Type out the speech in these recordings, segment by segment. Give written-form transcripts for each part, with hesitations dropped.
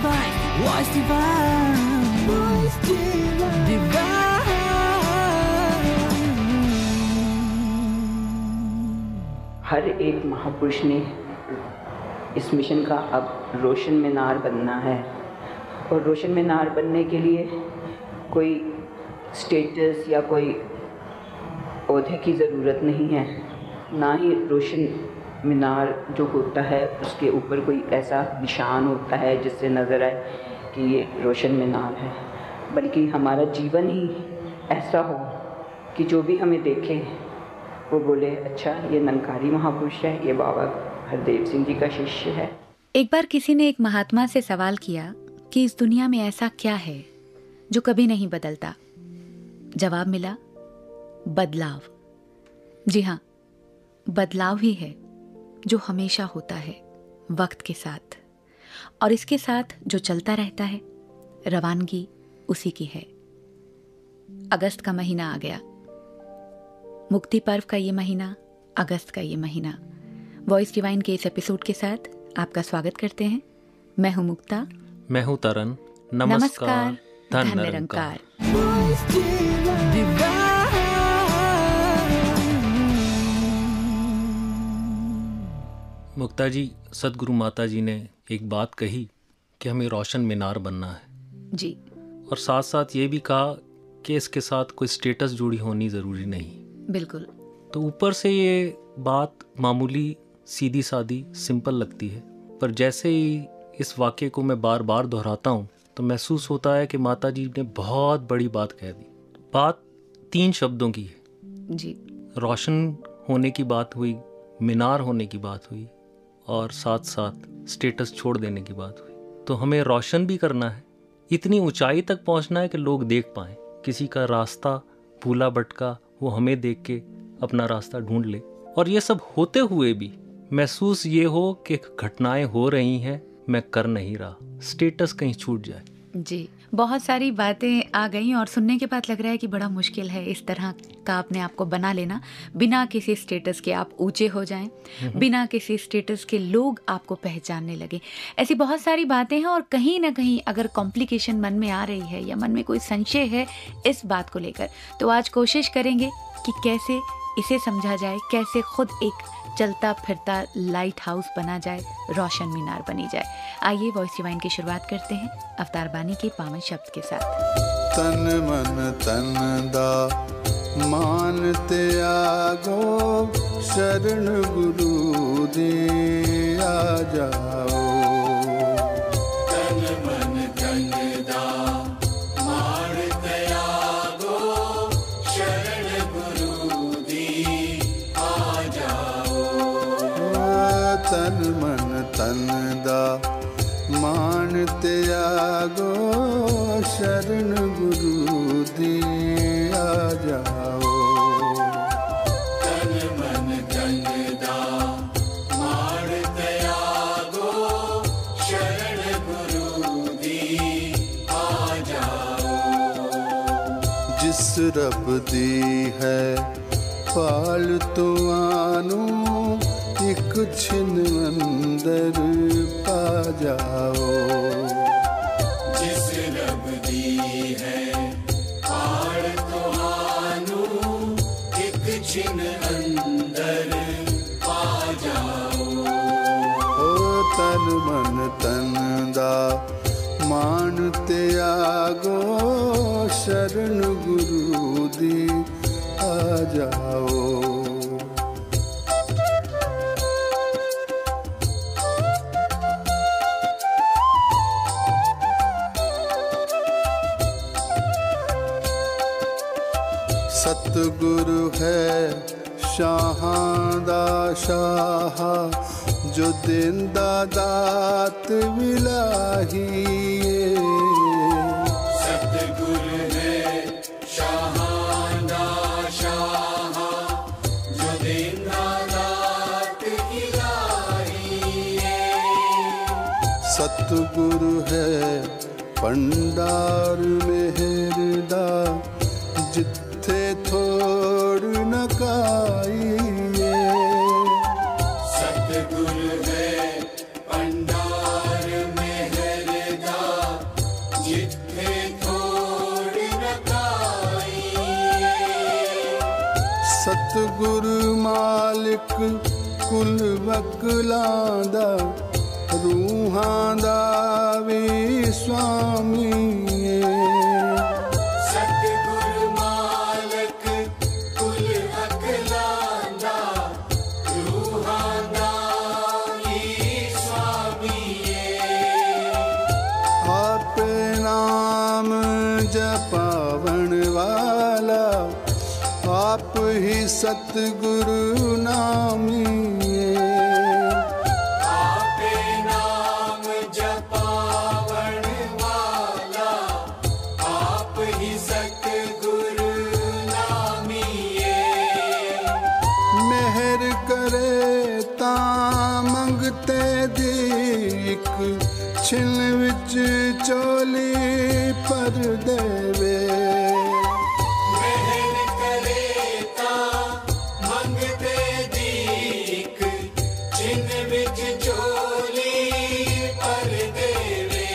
Voice divine, voice divine. हर एक महापुरुष ने इस मिशन का अब रोशन मीनार बनना है, और रोशन मीनार बनने के लिए कोई स्टेटस या कोई ओहदे की ज़रूरत नहीं है, ना ही रोशन मीनार जो होता है उसके ऊपर कोई ऐसा निशान होता है जिससे नज़र आए कि ये रोशन मीनार है, बल्कि हमारा जीवन ही ऐसा हो कि जो भी हमें देखे वो बोले अच्छा ये निरंकारी महापुरुष है, ये बाबा हरदेव सिंह जी का शिष्य है। एक बार किसी ने एक महात्मा से सवाल किया कि इस दुनिया में ऐसा क्या है जो कभी नहीं बदलता। जवाब मिला, बदलाव। जी हाँ, बदलाव ही है जो हमेशा होता है वक्त के साथ, और इसके साथ जो चलता रहता है रवानगी उसी की है। अगस्त का महीना आ गया, मुक्ति पर्व का ये महीना, अगस्त का ये महीना। वॉइस डिवाइन के इस एपिसोड के साथ आपका स्वागत करते हैं। मैं हूं मुक्ता, मैं हूं तरन। नमस्कार, धन निरंकार। मुक्ता जी, सदगुरु माता जी ने एक बात कही कि हमें रोशन मीनार बनना है जी, और साथ साथ ये भी कहा कि इसके साथ कोई स्टेटस जुड़ी होनी ज़रूरी नहीं। बिल्कुल। तो ऊपर से ये बात मामूली, सीधी सादी, सिंपल लगती है, पर जैसे ही इस वाक़े को मैं बार बार दोहराता हूँ तो महसूस होता है कि माता जी ने बहुत बड़ी बात कह दी। बात 3 शब्दों की है जी। रोशन होने की बात हुई, मीनार होने की बात हुई, और साथ साथ स्टेटस छोड़ देने की बात हुई। तो हमें रोशन भी करना है, इतनी ऊंचाई तक पहुंचना है कि लोग देख पाएं। किसी का रास्ता भूला भटका वो हमें देख के अपना रास्ता ढूंढ ले, और ये सब होते हुए भी महसूस ये हो कि घटनाएं हो रही हैं, मैं कर नहीं रहा, स्टेटस कहीं छूट जाए। जी, बहुत सारी बातें आ गई और सुनने के बाद लग रहा है कि बड़ा मुश्किल है इस तरह का अपने आप को बना लेना, बिना किसी स्टेटस के आप ऊंचे हो जाएं, बिना किसी स्टेटस के लोग आपको पहचानने लगे। ऐसी बहुत सारी बातें हैं, और कहीं ना कहीं अगर कॉम्प्लिकेशन मन में आ रही है या मन में कोई संशय है इस बात को लेकर, तो आज कोशिश करेंगे कि कैसे इसे समझा जाए, कैसे खुद एक चलता फिरता लाइट हाउस बना जाए, रोशन मीनार बनी जाए। आइए वॉइस डिवाइन की शुरुआत करते हैं अवतार बानी के पावन शब्द के साथ। तन मन तन दा मान त्यागो, शरण गुरु दे आ जाओ। तन मन तन दा मान त्यागो, शरण गुरु दे आ जाओ। तन मन तन दा मान त्यागो, शरण गुरु दे आ जाओ। तन मन तन दा मान त्यागो, शरण गुरु दे आ जाओ। जिस रब दी है पाल तुआनू, एक छिन अंदर पा जाओ। जिस रब दी है पाल तुआनू, एक छिन अंदर पा जाओ। ओ तन मन तन दा मान त्यागो, शरण गुरु दी आ जाओ। सतगुरु है शाहां दा शाह, जो देंदा दात विलाही। सतगुरु है शाहां दा शाह, जो देंदा दात विलाही। सतगुरु है भंडार मेहर दा, जिथे थोड़ न काईए। सतगुरु है भंडार मेहर दा, सतगुरु मालिक कुल वकलां दा रूहां दा भी स्वामी है। सतगुरु मालिक कुल वकलां दा रूहां दा भी स्वामी है। आप नाम जपावण वाला आप ही सतगुरु नामी है। आपे नाम जपावण वाला आप ही सतगुरु नामी है। मेहर करे ता मंगते दीक छिल विच चोली पर देवे। मेहर करे ता मंगते दीक छिन विच चोली पर देवे।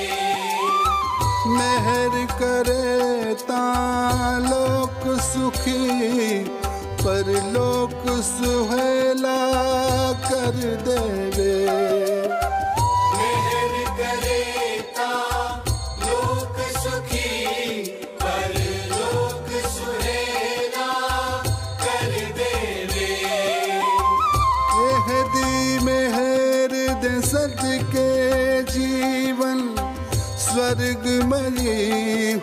मेहर करे ता लोक सुखी पर लोक सुहेला कर देवे। मेहर करे ता लोक सुखी पर लोक सुहेला कर देवे। एह दी मेहर दे सदके जीवन स्वर्गमयी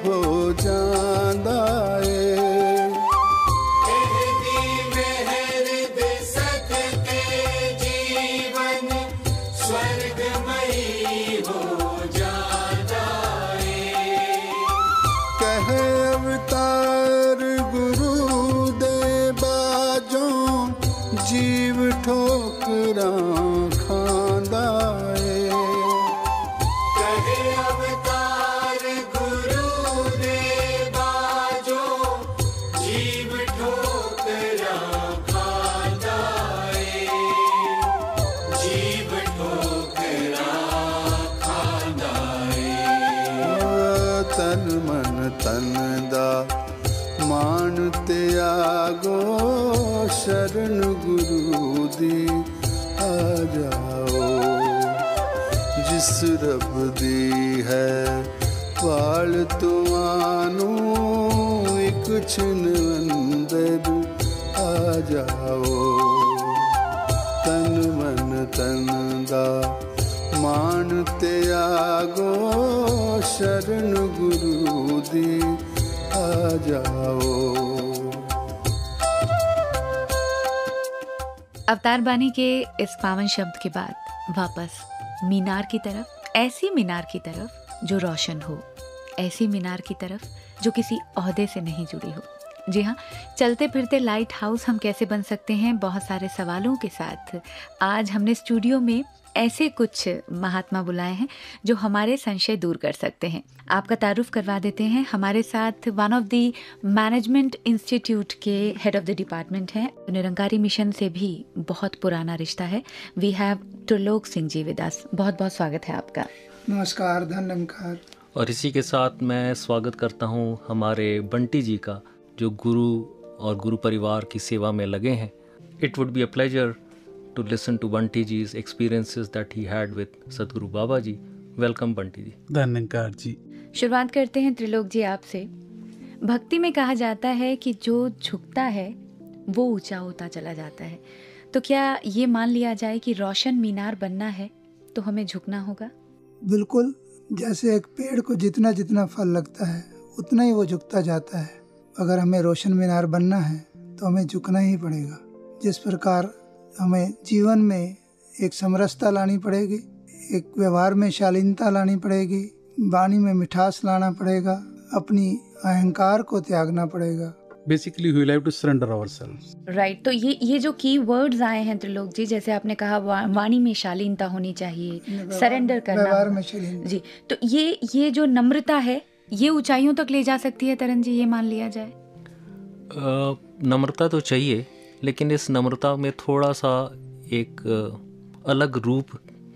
हो जांदा है। एहदी मेहर दे सदके जीवन स्वर्गमयी हो जाता है। कहे अवतार गुरु दे बाजों जीव ठोकरां खांदा है। कहे अवतार गुरु दे बाजो जीव ठोकरां खांदा है। जीव ठोकरां खांदा है। तन मन तन दा मान त्यागो शरण गुरु दी आ जाओ। जिस रब दी है पाल तुआनू एक छिन अंदर आ जाओ। तन मन तन दा मान त्यागो शरण गुरु दी आ जाओ। अवतार बानी के इस पावन शब्द के बाद वापस मीनार की तरफ, ऐसी मीनार की तरफ जो रोशन हो, ऐसी मीनार की तरफ जो किसी ओहदे से नहीं जुड़ी हो। जी हाँ, चलते फिरते लाइट हाउस हम कैसे बन सकते हैं, बहुत सारे सवालों के साथ आज हमने स्टूडियो में ऐसे कुछ महात्मा बुलाए हैं जो हमारे संशय दूर कर सकते हैं। आपका तारुफ करवा देते हैं। हमारे साथ one of the management institute के हेड ऑफ द डिपार्टमेंट हैं। निरंकारी मिशन से भी बहुत पुराना रिश्ता है। We have Trilok Singh ji with us. बहुत बहुत स्वागत है आपका। नमस्कार, धन्यवाद। और इसी के साथ मैं स्वागत करता हूँ हमारे बंटी जी का, जो गुरु और गुरु परिवार की सेवा में लगे हैं। It would be a pleasure to listen to Bunty ji's experiences that he had with Sadhguru Baba ji. Welcome Bunty ji. धन्यवाद जी। शुरुआत करते हैं त्रिलोक जी आपसे। भक्ति में कहा जाता है कि जो झुकता है वो ऊंचा होता चला जाता है, तो क्या ये मान लिया जाए कि रोशन मीनार बनना है तो हमें झुकना होगा? बिल्कुल, जैसे एक पेड़ को जितना जितना फल लगता है उतना ही वो झुकता जाता है। अगर हमें रोशन मीनार बनना है तो हमें झुकना ही पड़ेगा। जिस प्रकार हमें जीवन में एक समरसता लानी पड़ेगी, एक व्यवहार में शालीनता लानी पड़ेगी, वाणी में मिठास लाना पड़ेगा, अपनी अहंकार को त्यागना पड़ेगा। Basically, we will have to surrender ourselves. Right. तो ये जो की वर्ड्स आए हैं त्रिलोक जी, जैसे आपने कहा वाणी में शालीनता होनी चाहिए, सरेंडर करना, व्यवहार में शालीनता जी, तो ये जो नम्रता है ये ऊंचाइयों तक ले जा सकती है तरन जी, ये मान लिया जाए? नम्रता तो चाहिए, लेकिन इस नम्रता में थोड़ा सा एक अलग रूप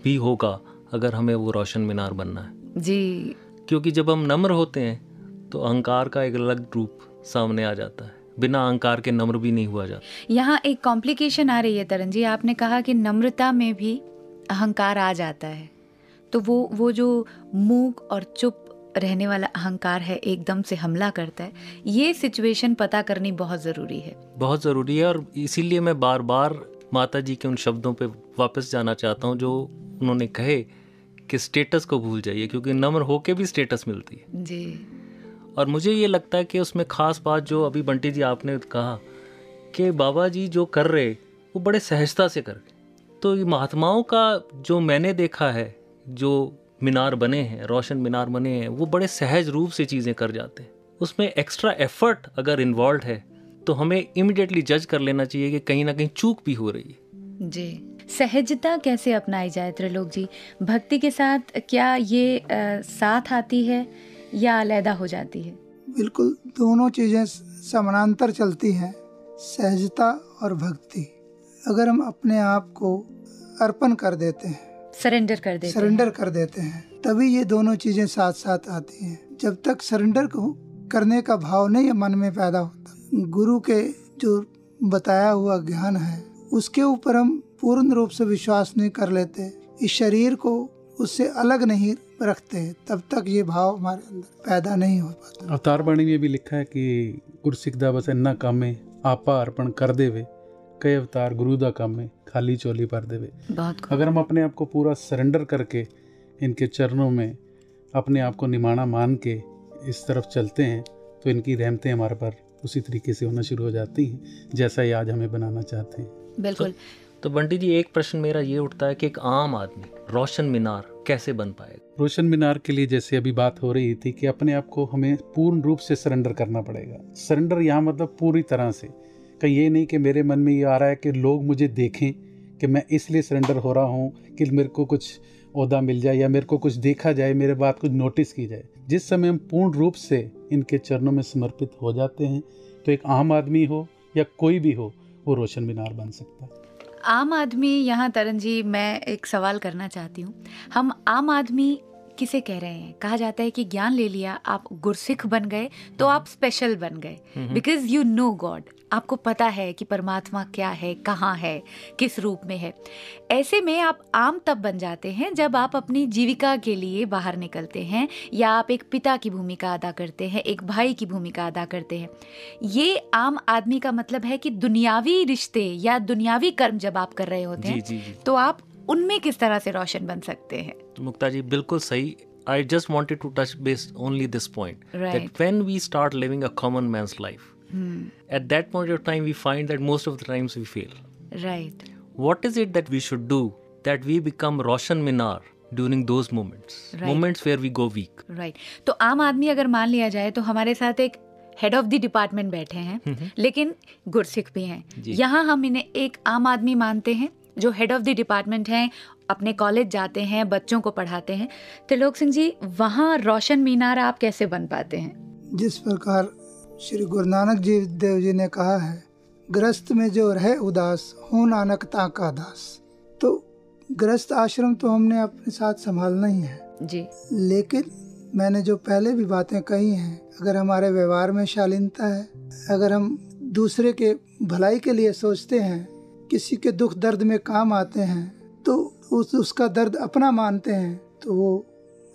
भी होगा अगर हमें वो रोशन मीनार बनना है जी। क्योंकि जब हम नम्र होते हैं तो अहंकार का एक अलग रूप सामने आ जाता है, बिना अहंकार के नम्र भी नहीं हुआ जाता। यहाँ एक कॉम्प्लिकेशन आ रही है तरन जी, आपने कहा कि नम्रता में भी अहंकार आ जाता है, तो वो जो मूक और चुप रहने वाला अहंकार है एकदम से हमला करता है, ये सिचुएशन पता करनी बहुत ज़रूरी है, बहुत ज़रूरी है। और इसीलिए मैं बार बार माता जी के उन शब्दों पे वापस जाना चाहता हूँ जो उन्होंने कहे कि स्टेटस को भूल जाइए, क्योंकि नम्र होके भी स्टेटस मिलती है जी। और मुझे ये लगता है कि उसमें ख़ास बात जो अभी बंटी जी आपने कहा कि बाबा जी जो कर रहे वो बड़े सहजता से कर रहे। तो ये महात्माओं का जो मैंने देखा है, जो मीनार बने हैं, रोशन मीनार बने हैं, वो बड़े सहज रूप से चीज़ें कर जाते हैं। उसमें एक्स्ट्रा एफर्ट अगर इन्वॉल्व है तो हमें इमिडिएटली जज कर लेना चाहिए कि कहीं ना कहीं चूक भी हो रही है। जी, सहजता कैसे अपनाई जाए त्रिलोक जी? भक्ति के साथ क्या ये साथ आती है या अलहदा हो जाती है? बिल्कुल, दोनों चीज़ें समानांतर चलती हैं, सहजता और भक्ति। अगर हम अपने आप को अर्पण कर देते हैं, सरेंडर कर देते हैं, तभी ये दोनों चीज़ें साथ साथ आती हैं। जब तक सरेंडर को करने का भाव नहीं मन में पैदा होता, गुरु के जो बताया हुआ ज्ञान है उसके ऊपर हम पूर्ण रूप से विश्वास नहीं कर लेते, इस शरीर को उससे अलग नहीं रखते, तब तक ये भाव हमारे अंदर पैदा नहीं हो पाता। अवतार वाणी में भी लिखा है कि गुरसिख दा बस इन्ना काम है आपा अर्पण कर देवे, कई अवतार गुरु दा काम है खाली चोली पर देवे। अगर हम अपने आप को पूरा सरेंडर करके इनके चरणों में अपने आप को निमाना मान के इस तरफ चलते हैं तो इनकी रहमतें हमारे पर उसी तरीके से होना शुरू हो जाती हैं जैसा ये आज हमें बनाना चाहते हैं। बिल्कुल। तो बंटी जी, एक प्रश्न मेरा ये उठता है कि एक आम आदमी रोशन मीनार कैसे बन पाएगा? रोशन मीनार के लिए जैसे अभी बात हो रही थी कि अपने आप को हमें पूर्ण रूप से सरेंडर करना पड़ेगा। सरेंडर यहाँ मतलब पूरी तरह से, कहीं ये नहीं कि मेरे मन में ये आ रहा है कि लोग मुझे देखें कि मैं इसलिए सरेंडर हो रहा हूँ कि मेरे को कुछ ओहदा मिल जाए या मेरे को कुछ देखा जाए, मेरे बात कुछ नोटिस की जाए। जिस समय हम पूर्ण रूप से इनके चरणों में समर्पित हो जाते हैं तो एक आम आदमी हो या कोई भी हो, वो रोशन मीनार बन सकता है। आम आदमी, यहाँ तरन जी मैं एक सवाल करना चाहती हूँ, हम आम आदमी किसे कह रहे हैं? कहा जाता है कि ज्ञान ले लिया, आप गुरसिख बन गए तो आप स्पेशल बन गए, बिकॉज यू नो गॉड, आपको पता है कि परमात्मा क्या है, कहाँ है, किस रूप में है। ऐसे में आप आम तब बन जाते हैं जब आप अपनी जीविका के लिए बाहर निकलते हैं या आप एक पिता की भूमिका अदा करते हैं, एक भाई की भूमिका अदा करते हैं। ये आम आदमी का मतलब है कि दुनियावी रिश्ते या दुनियावी कर्म जब आप कर रहे होते हैं जी। तो आप उनमें किस तरह से रोशन बन सकते हैं? तो मुक्ता जी बिल्कुल सही। I just wanted to touch base only this point, right, that when we start living a common man's life, at that point of time we find that most of the times we fail. Right. What is it that we should do that we become Roshan Minar during those moments, right, moments where we go weak? Right. तो आम आदमी अगर मान लिया जाए तो हमारे साथ एक हेड ऑफ द डिपार्टमेंट बैठे हैं लेकिन गुरसिख भी हैं। यहाँ हम इन्हें एक आम आदमी मानते हैं जो हेड ऑफ द डिपार्टमेंट हैं, अपने कॉलेज जाते हैं, बच्चों को पढ़ाते हैं। त्रिलोक सिंह जी, वहाँ रोशन मीनार आप कैसे बन पाते हैं? जिस प्रकार श्री गुरु नानक जी देव जी ने कहा है, ग्रस्त में जो रहे उदास हो नानक ताका दास। तो ग्रस्त आश्रम तो हमने अपने साथ संभालना ही है जी, लेकिन मैंने जो पहले भी बातें कही हैं, अगर हमारे व्यवहार में शालीनता है, अगर हम दूसरे के भलाई के लिए सोचते हैं, किसी के दुख दर्द में काम आते हैं, तो उसका दर्द अपना मानते हैं, तो वो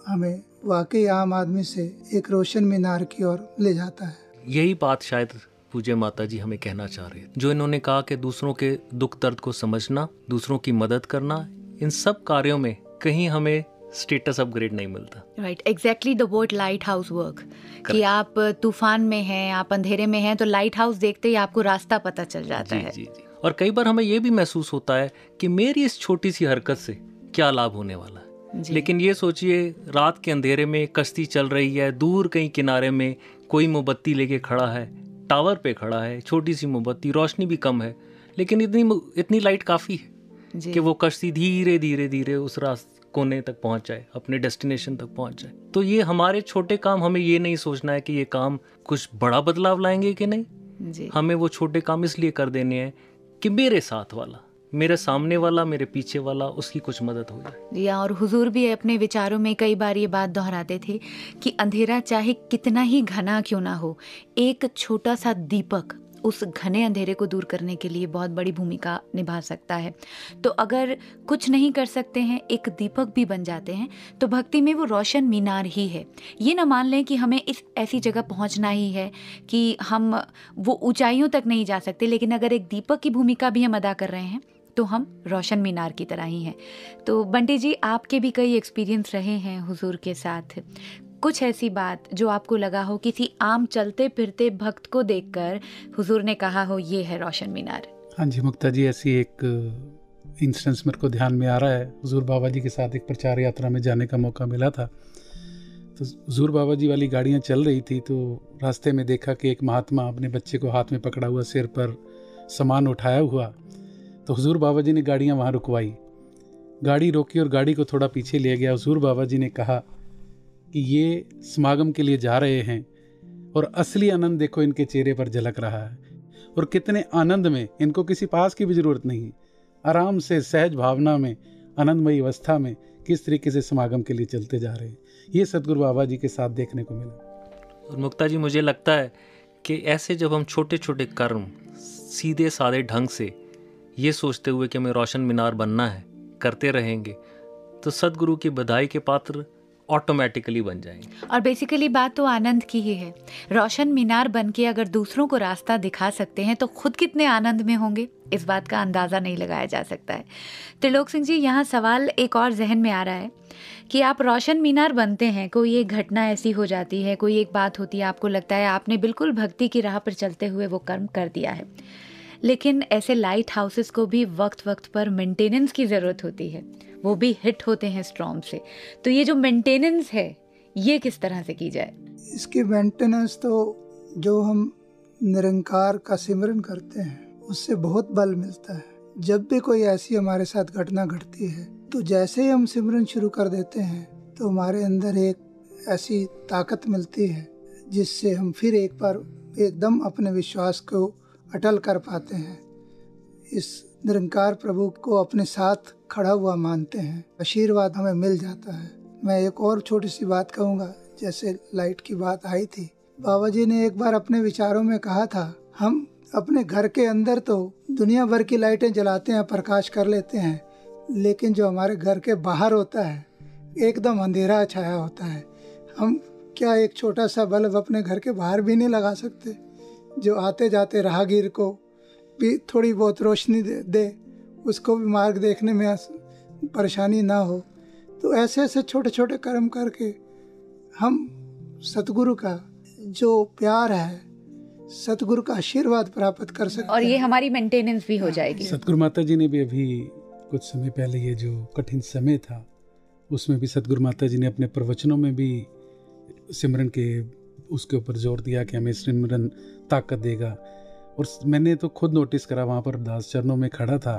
हमें वाकई आम आदमी से एक रोशन मीनार की ओर ले जाता है। यही बात शायद पूज्य माता जी हमें कहना चाह रहे हैं, जो इन्होंने कहा कि दूसरों के दुख दर्द को समझना, दूसरों की मदद करना, इन सब कार्यों में कहीं हमें स्टेटस अपग्रेड नहीं मिलता। Right, exactly the word light house work, कि आप तूफान में हैं, आप अंधेरे में हैं, तो लाइट हाउस देखते ही आपको रास्ता पता चल जाता है। जी। और कई बार हमें ये भी महसूस होता है कि मेरी इस छोटी सी हरकत से क्या लाभ होने वाला है, लेकिन ये सोचिए रात के अंधेरे में कश्ती चल रही है, दूर कहीं किनारे में कोई मोमबत्ती लेके खड़ा है, टावर पे खड़ा है, छोटी सी मोमबत्ती, रोशनी भी कम है, लेकिन इतनी लाइट काफ़ी है कि वो कश्ती धीरे धीरे धीरे उस रास्ते कोने तक पहुंच जाए, अपने डेस्टिनेशन तक पहुंच जाए। तो ये हमारे छोटे काम, हमें ये नहीं सोचना है कि ये काम कुछ बड़ा बदलाव लाएंगे कि नहीं। हमें वो छोटे काम इसलिए कर देने हैं कि मेरे साथ वाला, मेरे सामने वाला, मेरे पीछे वाला, उसकी कुछ मदद हो जाए। और हुजूर भी अपने विचारों में कई बार ये बात दोहराते थे कि अंधेरा चाहे कितना ही घना क्यों ना हो, एक छोटा सा दीपक उस घने अंधेरे को दूर करने के लिए बहुत बड़ी भूमिका निभा सकता है। तो अगर कुछ नहीं कर सकते हैं, एक दीपक भी बन जाते हैं, तो भक्ति में वो रोशन मीनार ही है। ये ना मान लें कि हमें इस ऐसी जगह पहुंचना ही है कि हम वो ऊंचाइयों तक नहीं जा सकते, लेकिन अगर एक दीपक की भूमिका भी हम अदा कर रहे हैं तो हम रोशन मीनार की तरह ही हैं। तो बंटी जी, आपके भी कई एक्सपीरियंस रहे हैं हुजूर के साथ। कुछ ऐसी बात जो आपको लगा हो किसी आम चलते फिरते भक्त को देखकर हुजूर ने कहा हो ये है रोशन मीनार? हाँ जी मुक्ता जी, ऐसी एक इंस्टेंस मेरे को ध्यान में आ रहा है। हुजूर बाबा जी के साथ एक प्रचार यात्रा में जाने का मौका मिला था। तो हुजूर बाबा जी वाली गाड़ियाँ चल रही थी, तो रास्ते में देखा कि एक महात्मा अपने बच्चे को हाथ में पकड़ा हुआ, सिर पर सामान उठाया हुआ। तो हुजूर बाबा जी ने गाड़ियाँ वहाँ रुकवाई, गाड़ी रोकी और गाड़ी को थोड़ा पीछे ले गया। हुजूर बाबा जी ने कहा कि ये समागम के लिए जा रहे हैं और असली आनंद देखो इनके चेहरे पर झलक रहा है, और कितने आनंद में, इनको किसी पास की भी ज़रूरत नहीं, आराम से सहज भावना में, आनंदमयी अवस्था में किस तरीके से समागम के लिए चलते जा रहे हैं। ये सतगुरु बाबा जी के साथ देखने को मिला। और मुक्ता जी, मुझे लगता है कि ऐसे जब हम छोटे छोटे कर्म सीधे साधे ढंग से ये सोचते हुए कि हमें रोशन मीनार बनना है करते रहेंगे, तो सदगुरु की बधाई के पात्र ऑटोमेटिकली बन जाएंगे। और बेसिकली बात तो आनंद की ही है। रोशन मीनार बन के अगर दूसरों को रास्ता दिखा सकते हैं तो खुद कितने आनंद में होंगे, इस बात का अंदाज़ा नहीं लगाया जा सकता है। त्रिलोक सिंह जी, यहाँ सवाल एक और जहन में आ रहा है कि आप रोशन मीनार बनते हैं, कोई एक घटना ऐसी हो जाती है, कोई एक बात होती है, आपको लगता है आपने बिल्कुल भक्ति की राह पर चलते हुए वो कर्म कर दिया है, लेकिन ऐसे लाइट हाउसेस को भी वक्त वक्त पर मेंटेनेंस की ज़रूरत होती है, वो भी हिट होते हैं स्टॉर्म से। तो ये जो मेंटेनेंस है ये किस तरह से की जाए? इसकी मेंटेनेंस तो जो हम निरंकार का सिमरन करते हैं उससे बहुत बल मिलता है। जब भी कोई ऐसी हमारे साथ घटना घटती है तो जैसे ही हम सिमरन शुरू कर देते हैं तो हमारे अंदर एक ऐसी ताकत मिलती है जिससे हम फिर एक बार एकदम अपने विश्वास को अटल कर पाते हैं। इस निरंकार प्रभु को अपने साथ खड़ा हुआ मानते हैं, आशीर्वाद हमें मिल जाता है। मैं एक और छोटी सी बात कहूँगा, जैसे लाइट की बात आई थी, बाबा जी ने एक बार अपने विचारों में कहा था, हम अपने घर के अंदर तो दुनिया भर की लाइटें जलाते हैं, प्रकाश कर लेते हैं, लेकिन जो हमारे घर के बाहर होता है एकदम अंधेरा छाया होता है। हम क्या एक छोटा सा बल्ब अपने घर के बाहर भी नहीं लगा सकते जो आते जाते राहगीर को भी थोड़ी बहुत रोशनी दे, उसको भी मार्ग देखने में परेशानी ना हो। तो ऐसे ऐसे छोटे छोटे कर्म करके हम सतगुरु का जो प्यार है, सतगुरु का आशीर्वाद प्राप्त कर सकते हैं, और ये हमारी मेंटेनेंस भी हो जाएगी। सतगुरु माता जी ने भी अभी कुछ समय पहले, ये जो कठिन समय था उसमें भी सतगुरु माता जी ने अपने प्रवचनों में भी सिमरन के उसके ऊपर जोर दिया कि हमें सिमरन ताकत देगा। और मैंने तो खुद नोटिस करा, वहाँ पर दास चरणों में खड़ा था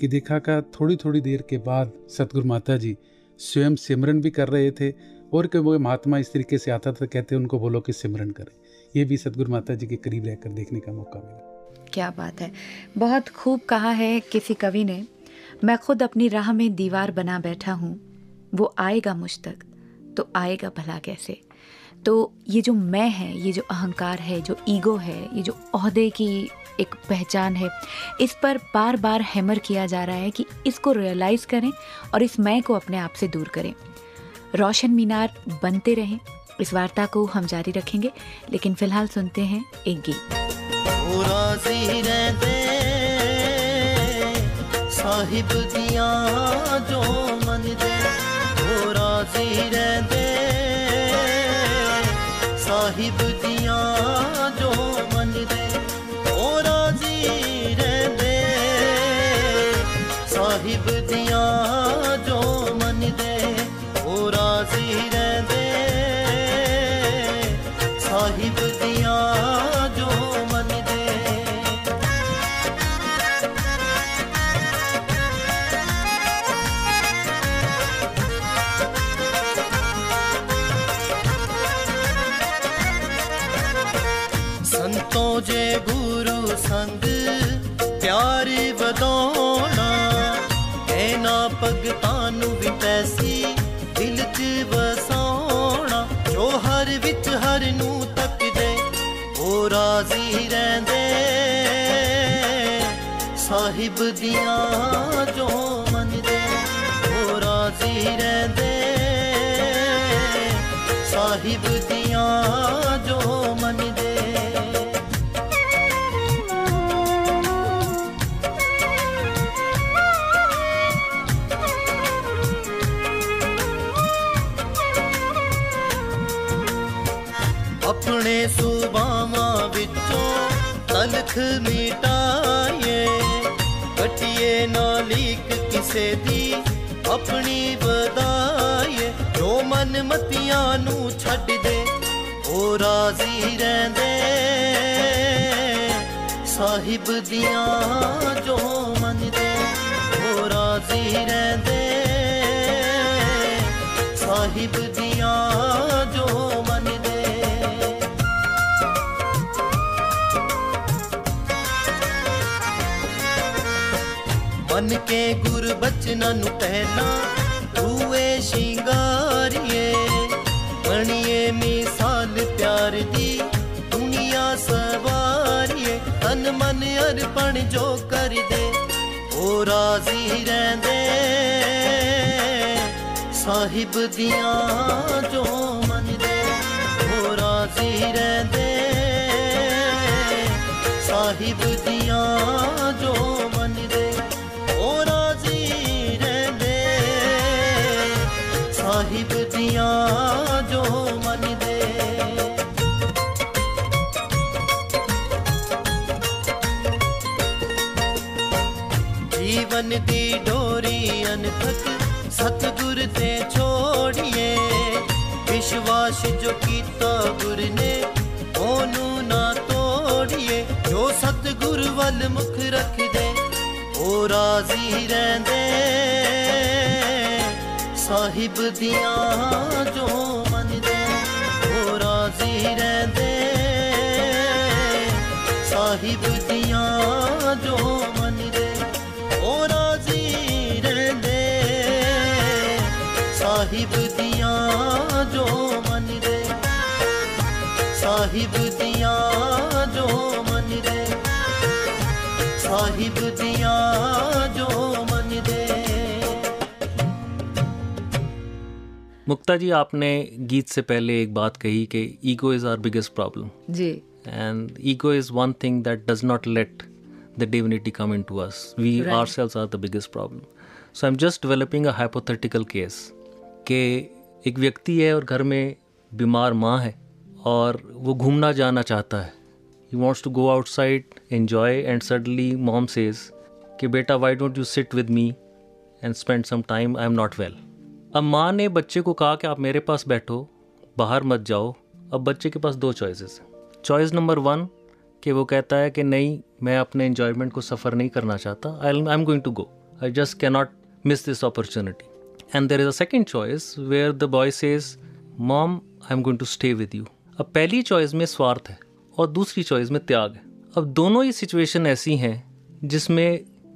कि देखा का थोड़ी थोड़ी देर के बाद सतगुरु माता जी स्वयं सिमरन भी कर रहे थे, और कि वो महात्मा इस तरीके से आता था, कहते उनको बोलो कि सिमरन करें। ये भी सतगुरु माता जी के करीब रहकर देखने का मौका मिला। क्या बात है, बहुत खूब कहा है किसी कवि ने, मैं खुद अपनी राह में दीवार बना बैठा हूँ, वो आएगा मुझ तक तो आएगा भला कैसे। तो ये जो मैं है, ये जो अहंकार है, जो ईगो है, ये जो ओहदे की एक पहचान है, इस पर बार बार हैमर किया जा रहा है कि इसको रियलाइज़ करें और इस मैं को अपने आप से दूर करें। रोशन मीनार बनते रहें, इस वार्ता को हम जारी रखेंगे, लेकिन फिलहाल सुनते हैं एक गीत। साहिब दिया जो मन दे वो राजी रहते, साहिब दिया जो मन दे वो राजी रहते, साहिब दिया जो मन दे वो राजी रहते, साहिब दिया जो मन दे। संतों जे गुरु संग प्यार वधाउणा, ऐना भगतां नूं भी पैसी दिल च वसाउणा, जो हर विच हर नूं तकदे ओ राजी रहंदे, ਸਾਹਿਬ ਦੀਆਂ ਜੋ ਮੰਨਦੇ ਉਹ ਰਾਜ਼ੀ ਰਹਿੰਦੇ ਸਾਹਿਬ ਦੀਆਂ ਜੋ ਮੰਨਦੇ ਆਪਣੇ ਸੁਭਾਵਾਂ ਵਿੱਚੋਂ ਤਲਖ ਮਿਟਾਈਏ ਕਟਿਏ ਨਾ ਲੀਕ ਕਿਸੇ ਦੀ ਆਪਣੀ ਵਧਾਈਏ ਜੋ ਮਨ ਮਤੀਆਂ ਨੂੰ ਛੱਡ ਦੇ ਉਹ ਰਾਜ਼ੀ ਰਹਿੰਦੇ ਸਾਹਿਬ ਦੀਆਂ ਜੋ ਮੰਨਦੇ ਉਹ ਰਾਜ਼ੀ ਰਹਿੰਦੇ ਸਾਹਿਬ ਦੀਆਂ ਜੋ ਮੰਨਦੇ मन के गुर बचना नु पहला रूए शिंगारिए बनिए मिसाल प्यार दी दुनिया सवारिए तन मन अर्पण जो कर दे ओ राजी रहंदे साहिब दियां जो मन दे ओ राजी रहंदे साहिब दियां जो मन दे ਸਾਹਿਬ ਦੀਆਂ ਜੋ ਮੰਨਦੇ ਜੀਵਨ ਦੀ ਡੋਰੀ ਅਨਥਕ ਸਤਿਗੁਰ ਤੇ ਛੋੜੀਏ ਵਿਸ਼ਵਾਸ ਜੋ ਕੀਤਾ ਗੁਰ ਨੇ ਉਹਨੂੰ ਨਾ ਤੋੜੀਏ ਜੋ ਸਤਿਗੁਰ ਵੱਲ ਮੁਖ ਰੱਖਦੇ ਉਹ ਰਾਜ਼ੀ ਰਹਿੰਦੇ ਸਾਹਿਬ ਦੀਆਂ ਜੋ ਮੰਨਦੇ ਉਹ ਰਾਜ਼ੀ ਰਹਿੰਦੇ ਸਾਹਿਬ ਦੀਆਂ ਜੋ ਮੰਨਦੇ ਉਹ ਰਾਜ਼ੀ ਰਹਿੰਦੇ ਸਾਹਿਬ ਦੀਆਂ ਜੋ ਮੰਨਦੇ ਸਾਹਿਬ ਦੀਆਂ ਜੋ ਮੰਨਦੇ ਸਾਹਿਬ ਦੀਆਂ ਜੋ ਮੰਨਦੇ मुक्ता जी, आपने गीत से पहले एक बात कही कि ego is our biggest problem जी, and ego is one thing that does not let the divinity come into us. We ourselves are the biggest problem. So I am just developing a hypothetical case कि एक व्यक्ति है और घर में बीमार माँ है और वो घूमना जाना चाहता है. He wants to go outside enjoy and suddenly mom says कि बेटा why don't you sit with me and spend some time, I am not well. अब माँ ने बच्चे को कहा कि आप मेरे पास बैठो, बाहर मत जाओ. अब बच्चे के पास दो चॉइसेस हैं. चॉइस नंबर 1 कि वो कहता है कि नहीं, मैं अपने एन्जॉयमेंट को सफ़र नहीं करना चाहता, I am going to go, I just can not miss this opportunity. And there is a second choice where the boy says mom I am going to stay with you. अब पहली choice में स्वार्थ है और दूसरी choice में त्याग है. अब दोनों ही सिचुएशन ऐसी हैं जिसमें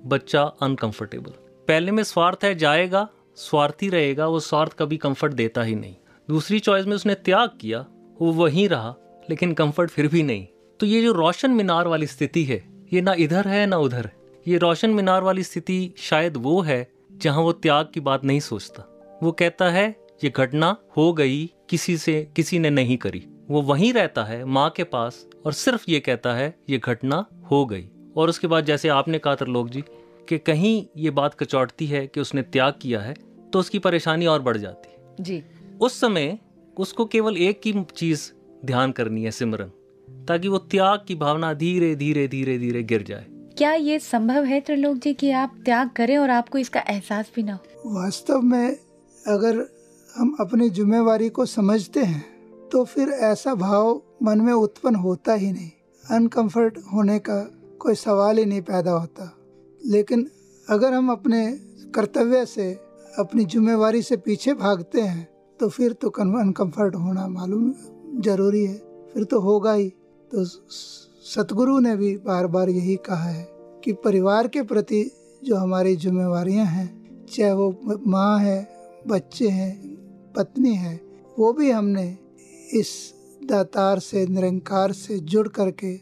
बच्चा अनकम्फर्टेबल. पहले में स्वार्थ है, जाएगा, स्वार्थी रहेगा, वो स्वार्थ कभी कंफर्ट देता ही नहीं. दूसरी चॉइस में उसने त्याग किया, वो वहीं रहा, लेकिन कंफर्ट फिर भी नहीं. तो ये जो रोशन मीनार वाली स्थिति है, ये ना इधर है ना उधर है. ये रोशन मीनार वाली स्थिति शायद वो है जहाँ वो त्याग की बात नहीं सोचता. वो कहता है ये घटना हो गई, किसी ने नहीं करी. वो वहीं रहता है माँ के पास और सिर्फ ये कहता है ये घटना हो गई. और उसके बाद जैसे आपने कहा त्रिलोक जी कि कहीं ये बात कचौटती है कि उसने त्याग किया है तो उसकी परेशानी और बढ़ जाती है जी. उस समय उसको केवल एक ही चीज़ ध्यान करनी है, सिमरन, ताकि वो त्याग की भावना धीरे धीरे धीरे धीरे गिर जाए. क्या ये संभव है त्रिलोक जी कि आप त्याग करें और आपको इसका एहसास भी ना हो? वास्तव में अगर हम अपनी जिम्मेवारी को समझते हैं तो फिर ऐसा भाव मन में उत्पन्न होता ही नहीं. अनकंफर्ट होने का कोई सवाल ही नहीं पैदा होता. लेकिन अगर हम अपने कर्तव्य से, अपनी जिम्मेवारी से पीछे भागते हैं तो फिर तो अनकंफर्ट होना मालूम जरूरी है, फिर तो होगा ही. तो सतगुरु ने भी बार बार यही कहा है कि परिवार के प्रति जो हमारी जिम्मेवारियां हैं, चाहे वो माँ है, बच्चे हैं, पत्नी है, वो भी हमने इस दातार से, निरंकार से जुड़ करके,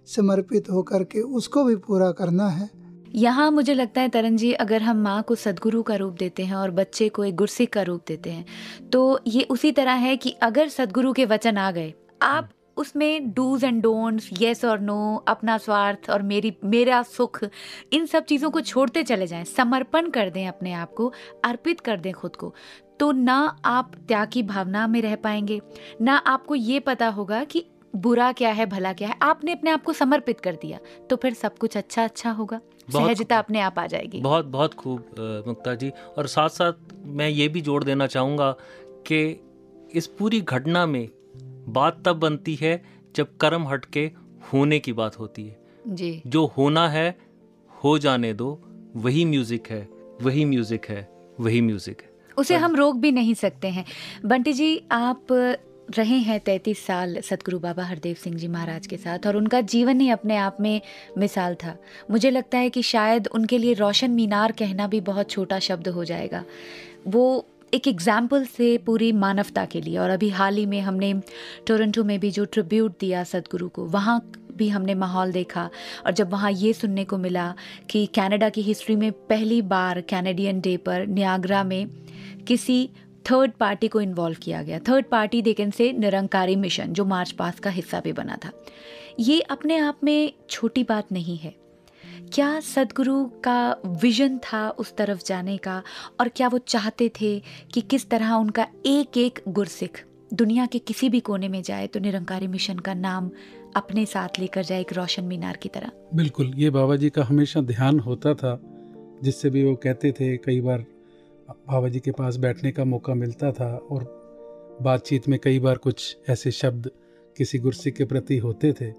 समर्पित होकर के उसको भी पूरा करना है. यहाँ मुझे लगता है तरन जी, अगर हम माँ को सदगुरु का रूप देते हैं और बच्चे को एक गुरसिक का रूप देते हैं, तो ये उसी तरह है कि अगर सदगुरु के वचन आ गए, आप उसमें डूज एंड डोंट्स, येस और नो, अपना स्वार्थ और मेरा सुख, इन सब चीज़ों को छोड़ते चले जाएं, समर्पण कर दें, अपने आप को अर्पित कर दें खुद को, तो ना आप त्याग की भावना में रह पाएंगे, ना आपको ये पता होगा कि बुरा क्या है भला क्या है। आपने अपने आप को समर्पित कर दिया तो फिर सब कुछ अच्छा अच्छा होगा, सहजता अपने आप आ जाएगी। बहुत बहुत खूब मुक्ता जी। और साथ साथ मैं ये भी जोड़ देना चाहूँगा कि इस पूरी घटना में बात तब बनती है जब कर्म हट के होने की बात होती है जी। जो होना है हो जाने दो, वही म्यूजिक है, वही म्यूजिक है, वही म्यूजिक है, उसे हम रोक भी नहीं सकते हैं। बंटी जी, आप रहे हैं 33 साल सतगुरु बाबा हरदेव सिंह जी महाराज के साथ, और उनका जीवन ही अपने आप में मिसाल था। मुझे लगता है कि शायद उनके लिए रोशन मीनार कहना भी बहुत छोटा शब्द हो जाएगा। वो एक एग्जाम्पल से पूरी मानवता के लिए। और अभी हाल ही में हमने टोरंटो में भी जो ट्रिब्यूट दिया सतगुरु को, वहाँ भी हमने माहौल देखा। और जब वहाँ ये सुनने को मिला कि कनाडा की हिस्ट्री में पहली बार कैनेडियन डे पर नियाग्रा में किसी थर्ड पार्टी को इन्वॉल्व किया गया, थर्ड पार्टी देखें से निरंकारी मिशन जो मार्च पास्ट का हिस्सा भी बना था, ये अपने आप में छोटी बात नहीं है। क्या सदगुरु का विजन था उस तरफ जाने का, और क्या वो चाहते थे कि किस तरह उनका एक एक गुरसिख दुनिया के किसी भी कोने में जाए तो निरंकारी मिशन का नाम अपने साथ लेकर जाए, एक रोशन मीनार की तरह। बिल्कुल, ये बाबा जी का हमेशा ध्यान होता था, जिससे भी वो कहते थे, कई बार बाबा जी के पास बैठने का मौका मिलता था और बातचीत में कई बार कुछ ऐसे शब्द किसी गुरसिख के प्रति होते थे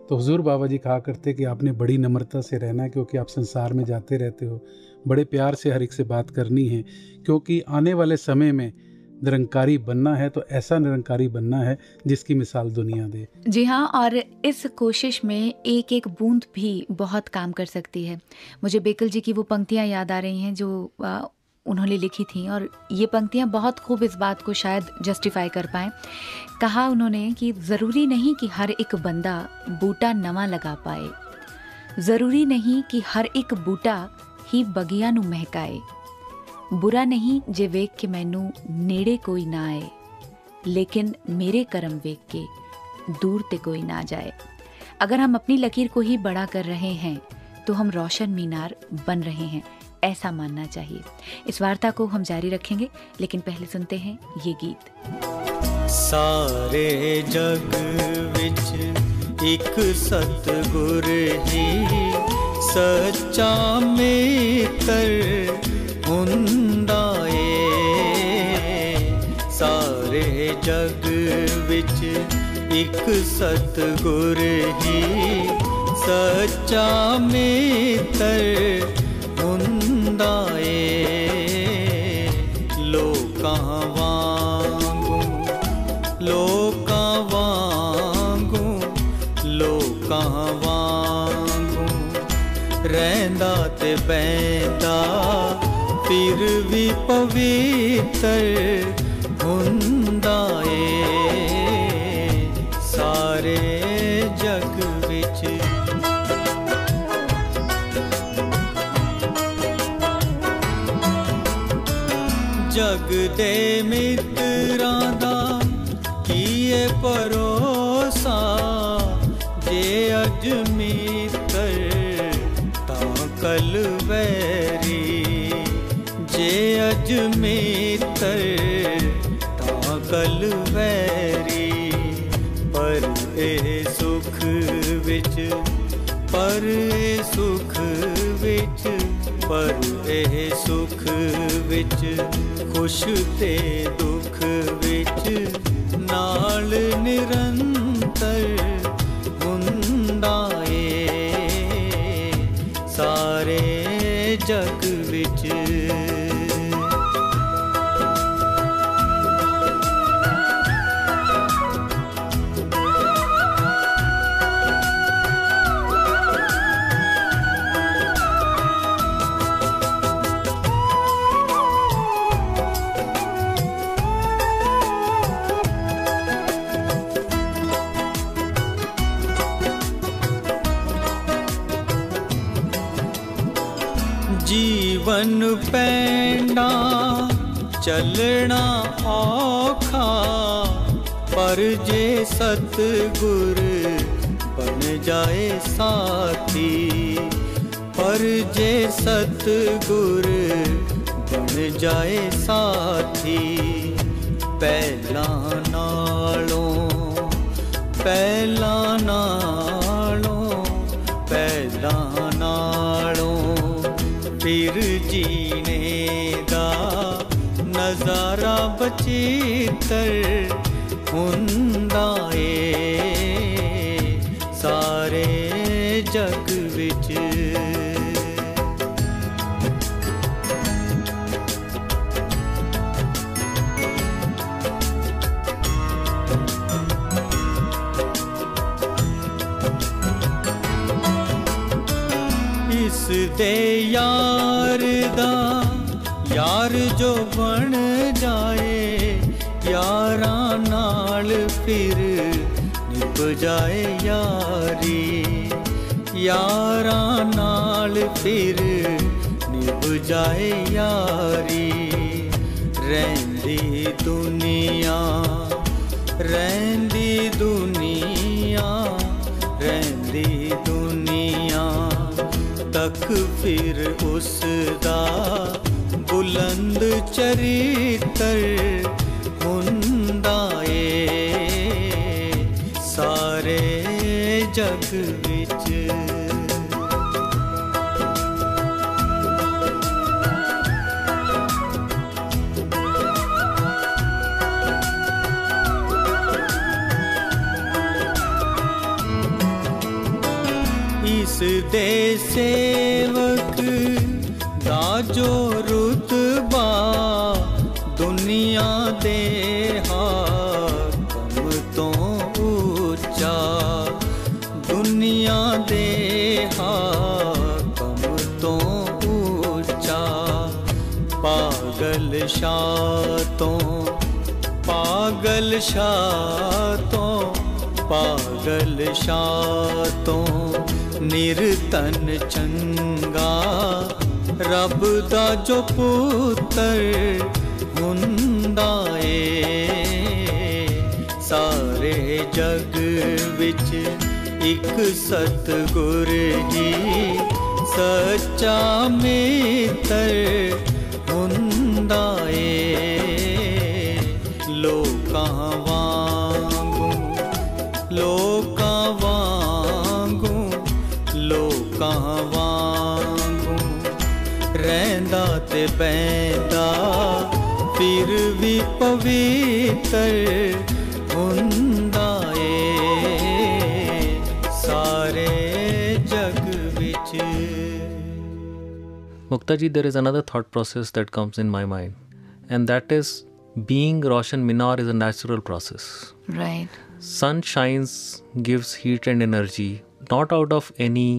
तो हुजूर बाबा जी कहा करते कि आपने बड़ी नम्रता से रहना है, क्योंकि आप संसार में जाते रहते हो, बड़े प्यार से हर एक से बात करनी है, क्योंकि आने वाले समय में निरंकारी बनना है तो ऐसा निरंकारी बनना है जिसकी मिसाल दुनिया दे। जी हाँ, और इस कोशिश में एक एक बूंद भी बहुत काम कर सकती है। मुझे बेकल जी की वो पंक्तियाँ याद आ रही हैं जो उन्होंने लिखी थी, और ये पंक्तियाँ बहुत खूब इस बात को शायद जस्टिफाई कर पाएँ। कहा उन्होंने कि ज़रूरी नहीं कि हर एक बंदा बूटा नवा लगा पाए, ज़रूरी नहीं कि हर एक बूटा ही बगिया नू महकाए, बुरा नहीं जे वेख के मैनू नेड़े कोई ना आए, लेकिन मेरे करम वेख के दूर ते कोई ना जाए। अगर हम अपनी लकीर को ही बड़ा कर रहे हैं तो हम रोशन मीनार बन रहे हैं, ऐसा मानना चाहिए। इस वार्ता को हम जारी रखेंगे, लेकिन पहले सुनते हैं ये गीत। सारे जग विच एक सतगुर ही सच्चा मित्र हुंदा ए। सारे जग विच एक सतगुर ही सच्चा मित्र हुंदा ए। लोकां वांगू लोकां वांगू लोकां वांगू रहिंदा ते बहिंदा फिर भी पवित्र हुंदा ए। सारे जग विच जग दे मित्रां दा कीए भरोसा, जे अज मित्र तां कल वैरी, जे अज मित्र तां कल वैरी। पर ए सुख विच पर ए सुख विच पर ए सुख विच खुश ते दुख विच नाल निरंतर हुंदा ए। सारे जग विच जीवन पैंडा चलना औखा, पर जे सतगुर बन जाए साथी, पर जे सतगुर बन जाए साथी, पहला नालों पहला नालों पहला नालों फिर जीने दा नज़ारा बचीतर हुंदा ए सारे जग विच। इस दे यार दा यार जो बन जाए, यारां नाल फिर निभ जाए यारी, यारां नाल फिर निभ जाए यारी। रैंदी दुनिया रैंदी दुनिया रैंदी दुनिया तक फिर उसदा बुलंद चरितर हुंदा ए सारे जग विच। इस दे सेवक दा जो रुतबा दुनिया दे हाकम तो ऊंचा, दुनिया दे हाकम तो ऊंचा। पागल शातों पागल शातों पागल शातों निरतन चंगा रब दा जो पुत्र हुंदा ए सारे जग विच एक सतगुर ही सच्चा मित्र हुंदा ए। लोकां वांगू लोकां वांगू लोकां वांगू रैंदा ते बैंदा फिर भी पवित्र हुंदा ए सारे जग विच। Mukta ji, there is another thought process that comes in my mind, and that is being Roshan Minar is a natural process. Right. Sun shines, gives heat and energy, not out of any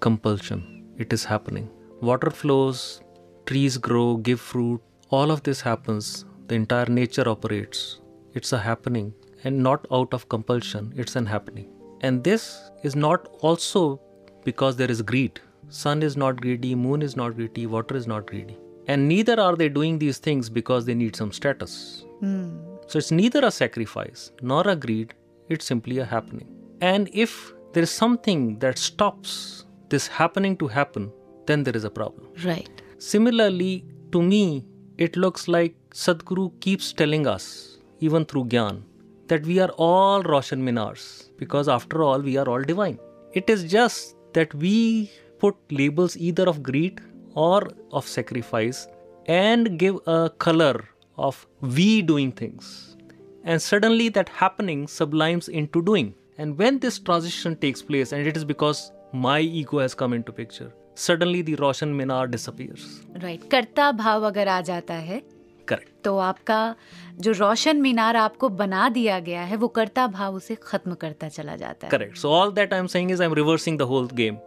compulsion. It is happening. Water flows, trees grow, give fruit. All of this happens. The entire nature operates. It's a happening, and not out of compulsion. It's an happening. And this is not also because there is greed. Sun is not greedy, moon is not greedy, water is not greedy. And neither are they doing these things because they need some status. So it's neither a sacrifice nor a greed, it's simply a happening. And if there is something that stops this happening to happen, then there is a problem. Right. Similarly, to me, it looks like Sadhguru keeps telling us, even through Gyan, that we are all Roshan Minars, because after all, we are all divine. It is just that we put labels either of greed or of sacrifice and give a color of we doing things. And suddenly that happening sublimes into doing. And when this transition takes place, and it is because my ego has come into picture, suddenly the Roshan Minar disappears. Right. कर्ता भाव अगर आ जाता है, Correct. तो आपका जो रोशन मीनार आपको बना दिया गया है वो कर्ता भाव उसे खत्म करता चला जाता है. Correct. So all that I'm saying is I'm reversing the whole game.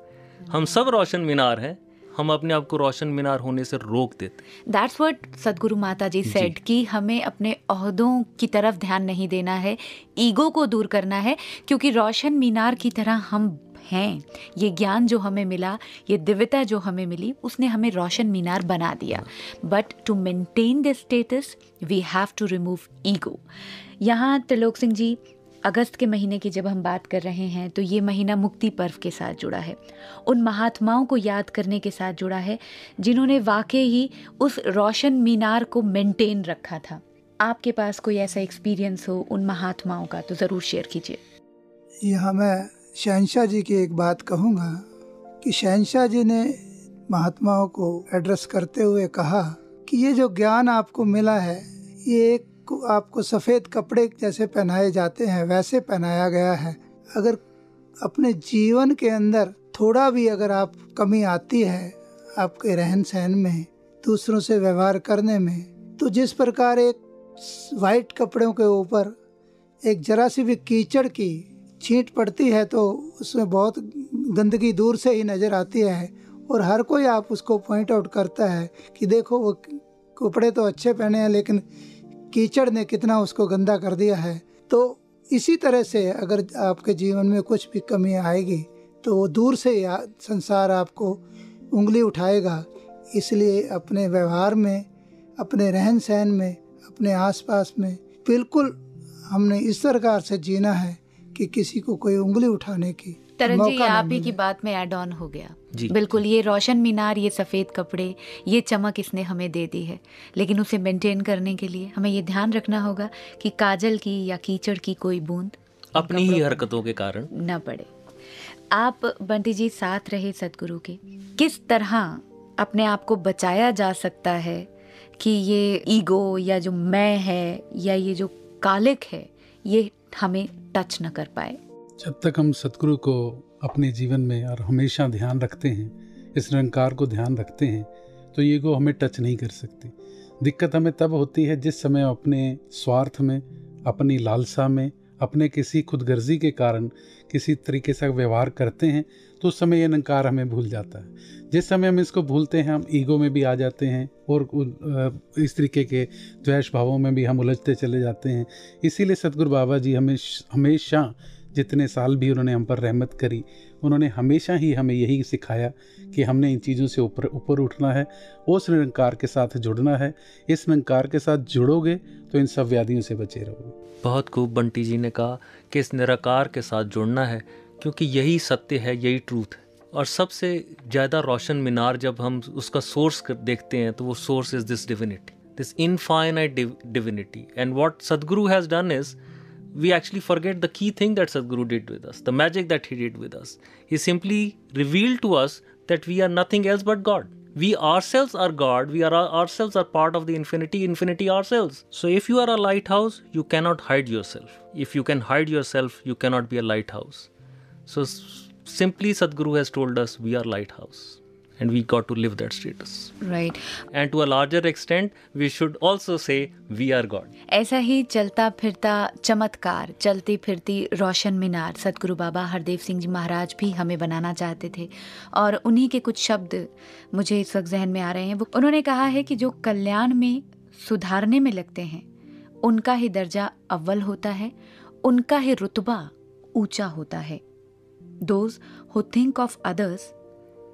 हम सब रोशन मीनार हैं, हम अपने आप को रोशन मीनार होने से रोक देते. That's what सदगुरु माता जी said कि हमें अपने ओहदों की तरफ ध्यान नहीं देना है, ईगो को दूर करना है, क्योंकि रोशन मीनार की तरह हम हैं, ये ज्ञान जो हमें मिला, ये दिव्यता जो हमें मिली, उसने हमें रोशन मीनार बना दिया. But to maintain this status we have to remove ego. यहाँ त्रिलोक सिंह जी, अगस्त के महीने की जब हम बात कर रहे हैं तो ये महीना मुक्ति पर्व के साथ जुड़ा है, उन महात्माओं को याद करने के साथ जुड़ा है जिन्होंने वाकई ही उस रोशन मीनार को मेंटेन रखा था. आपके पास कोई ऐसा एक्सपीरियंस हो उन महात्माओं का तो ज़रूर शेयर कीजिए. यहाँ मैं शहंशाह जी की एक बात कहूँगा कि शहंशाह जी ने महात्माओं को एड्रेस करते हुए कहा कि ये जो ज्ञान आपको मिला है, ये एक आपको सफ़ेद कपड़े जैसे पहनाए जाते हैं वैसे पहनाया गया है. अगर अपने जीवन के अंदर थोड़ा भी अगर आप कमी आती है आपके रहन सहन में, दूसरों से व्यवहार करने में, तो जिस प्रकार एक वाइट कपड़ों के ऊपर एक जरा सी भी कीचड़ की छींट पड़ती है तो उसमें बहुत गंदगी दूर से ही नज़र आती है और हर कोई आप उसको पॉइंट आउट करता है कि देखो वो कपड़े तो अच्छे पहने हैं लेकिन कीचड़ ने कितना उसको गंदा कर दिया है. तो इसी तरह से अगर आपके जीवन में कुछ भी कमी आएगी तो वो दूर से संसार आपको उंगली उठाएगा. इसलिए अपने व्यवहार में, अपने रहन सहन में, अपने आसपास में बिल्कुल हमने इस प्रकार से जीना है कि किसी को कोई उंगली उठाने की तरन जी, आप ही की बात में ऐड ऑन हो गया. बिल्कुल, ये रोशन मीनार, ये सफ़ेद कपड़े, ये चमक इसने हमें दे दी है, लेकिन उसे मेंटेन करने के लिए हमें ये ध्यान रखना होगा कि काजल की या कीचड़ की कोई बूंद अपनी ही हरकतों के कारण न पड़े. आप बंटी जी साथ रहे सदगुरु के, किस तरह अपने आप को बचाया जा सकता है कि ये ईगो या जो मैं है या ये जो कालिक है ये हमें टच न कर पाए? जब तक हम सतगुरु को अपने जीवन में और हमेशा ध्यान रखते हैं, इस निरंकार को ध्यान रखते हैं, तो ये को हमें टच नहीं कर सकती. दिक्कत हमें तब होती है जिस समय अपने स्वार्थ में, अपनी लालसा में, अपने किसी खुदगर्जी के कारण किसी तरीके से व्यवहार करते हैं तो उस समय ये निरंकार हमें भूल जाता है. जिस समय हम इसको भूलते हैं हम ईगो में भी आ जाते हैं और इस तरीके के द्वेष भावों में भी हम उलझते चले जाते हैं. इसीलिए सतगुरु बाबा जी हमेशा जितने साल भी उन्होंने हम पर रहमत करी, उन्होंने हमेशा ही हमें यही सिखाया कि हमने इन चीज़ों से ऊपर उठना है, उस निरंकार के साथ जुड़ना है. इस निरंकार के साथ जुड़ोगे तो इन सब व्याधियों से बचे रहोगे. बहुत खूब बंटी जी ने कहा कि इस निराकार के साथ जुड़ना है, क्योंकि यही सत्य है, यही ट्रूथ है. और सबसे ज़्यादा रोशन मीनार जब हम उसका सोर्स देखते हैं तो वो source is this divinity, this infinite divinity. And what Sadhguru has done is we actually forget the key thing that Sadhguru did with us, the magic that he did with us. He simply revealed to us that we are nothing else but God. We ourselves are God. We are ourselves are part of the infinity ourselves. So if you are a lighthouse, you cannot hide yourself. If you can hide yourself, you cannot be a lighthouse. So simply Sadhguru has told us we are lighthouse. And we got to live that status. Right. And to a larger extent, we should also say we are God. ऐसा ही चलता फिरता चमत्कार, चलती फिरती रोशन मीनार सतगुरु बाबा हरदेव सिंह जी महाराज भी हमें बनाना चाहते थे. और उन्हीं के कुछ शब्द मुझे इस वक्त जहन में आ रहे हैं. उन्होंने कहा है कि जो कल्याण में सुधारने में लगते हैं उनका ही दर्जा अव्वल होता है, उनका ही रुतबा ऊंचा होता है. Those who think of others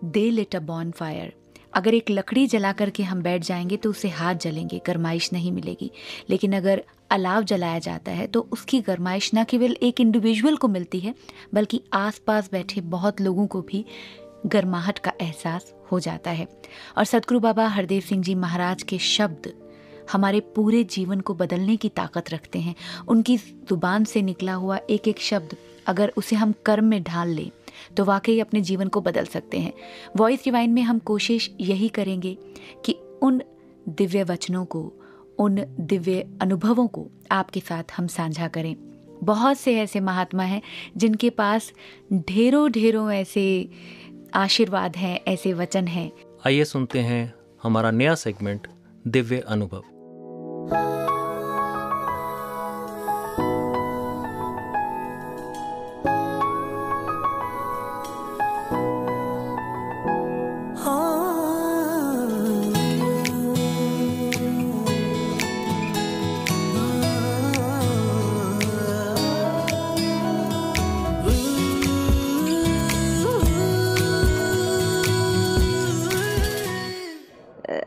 they lit a bonfire. अगर एक लकड़ी जला करके हम बैठ जाएंगे तो उससे हाथ जलेंगे, गरमाइश नहीं मिलेगी. लेकिन अगर अलाव जलाया जाता है तो उसकी गरमाइश न केवल एक इंडिविजुअल को मिलती है बल्कि आसपास बैठे बहुत लोगों को भी गर्माहट का एहसास हो जाता है. और सतगुरु बाबा हरदेव सिंह जी महाराज के शब्द हमारे पूरे जीवन को बदलने की ताकत रखते हैं. उनकी जुबान से निकला हुआ एक एक शब्द अगर उसे हम कर्म में ढाल लें तो वाकई अपने जीवन को बदल सकते हैं. वॉइस डिवाइन में हम कोशिश यही करेंगे कि उन दिव्य वचनों को, उन दिव्य अनुभवों को आपके साथ हम साझा करें. बहुत से ऐसे महात्मा हैं जिनके पास ढेरों ऐसे आशीर्वाद हैं, ऐसे वचन हैं. आइए सुनते हैं हमारा नया सेगमेंट दिव्य अनुभव.